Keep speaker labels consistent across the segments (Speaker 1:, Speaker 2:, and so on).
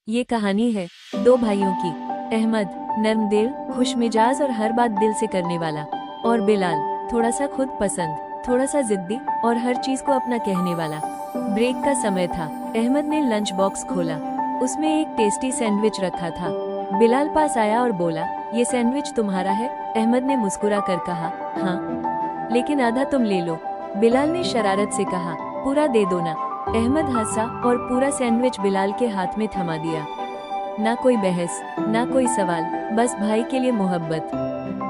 Speaker 1: ये कहानी है दो भाइयों की। अहमद नर्मदिल, खुशमिजाज और हर बात दिल से करने वाला, और बिलाल थोड़ा सा खुद पसंद, थोड़ा सा जिद्दी और हर चीज को अपना कहने वाला। ब्रेक का समय था। अहमद ने लंच बॉक्स खोला। उसमें एक टेस्टी सैंडविच रखा था। बिलाल पास आया और बोला, ये सैंडविच तुम्हारा है? अहमद ने मुस्कुरा कर कहा, हाँ, लेकिन आधा तुम ले लो। बिलाल ने शरारत से कहा, पूरा दे दो ना। अहमद हंसा और पूरा सैंडविच बिलाल के हाथ में थमा दिया। ना कोई बहस, ना कोई सवाल, बस भाई के लिए मोहब्बत।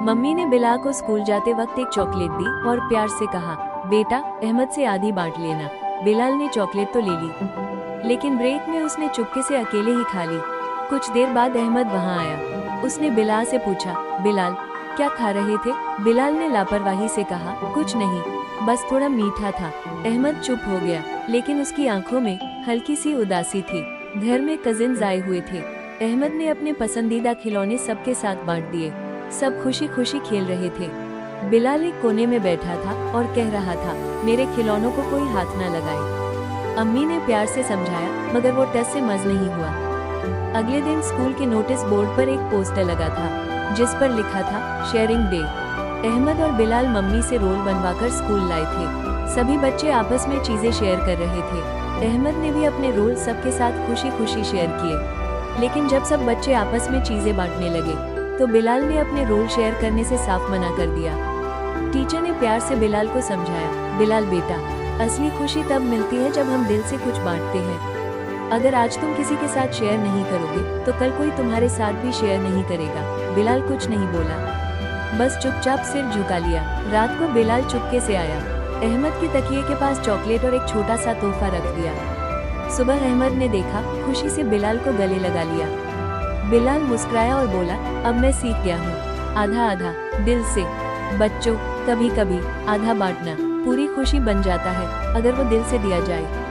Speaker 1: मम्मी ने बिलाल को स्कूल जाते वक्त एक चॉकलेट दी और प्यार से कहा, बेटा अहमद से आधी बांट लेना। बिलाल ने चॉकलेट तो ले ली, लेकिन ब्रेक में उसने चुपके से अकेले ही खा ली। कुछ देर बाद अहमद वहाँ आया। उसने बिलाल से पूछा, बिलाल क्या खा रहे थे? बिलाल ने लापरवाही से कहा, कुछ नहीं, बस थोड़ा मीठा था। अहमद चुप हो गया, लेकिन उसकी आंखों में हल्की सी उदासी थी। घर में कजिन्स आए हुए थे। अहमद ने अपने पसंदीदा खिलौने सबके साथ बांट दिए। सब खुशी खुशी खेल रहे थे। बिलाल एक कोने में बैठा था और कह रहा था, मेरे खिलौनों को कोई हाथ ना लगाए। अम्मी ने प्यार से समझाया, मगर वो टस से मज नहीं हुआ। अगले दिन स्कूल के नोटिस बोर्ड पर एक पोस्टर लगा था, जिस पर लिखा था, शेयरिंग डे। अहमद और बिलाल मम्मी से रोल बनवाकर स्कूल लाए थे। सभी बच्चे आपस में चीजें शेयर कर रहे थे। अहमद ने भी अपने रोल सबके साथ खुशी खुशी शेयर किए। लेकिन जब सब बच्चे आपस में चीजें बांटने लगे, तो बिलाल ने अपने रोल शेयर करने से साफ मना कर दिया। टीचर ने प्यार से बिलाल को समझाया, बिलाल बेटा, असली खुशी तब मिलती है जब हम दिल से कुछ बांटते हैं। अगर आज तुम किसी के साथ शेयर नहीं करोगे, तो कल कोई तुम्हारे साथ भी शेयर नहीं करेगा। बिलाल कुछ नहीं बोला, बस चुपचाप सिर झुका लिया। रात को बिलाल चुपके से आया। अहमद के तकिए के पास चॉकलेट और एक छोटा सा तोहफा रख दिया। सुबह अहमद ने देखा, खुशी से बिलाल को गले लगा लिया। बिलाल मुस्कुराया और बोला, अब मैं सीख गया हूँ, आधा आधा, दिल से। बच्चों, कभी कभी आधा बांटना पूरी खुशी बन जाता है, अगर वो दिल से दिया जाए।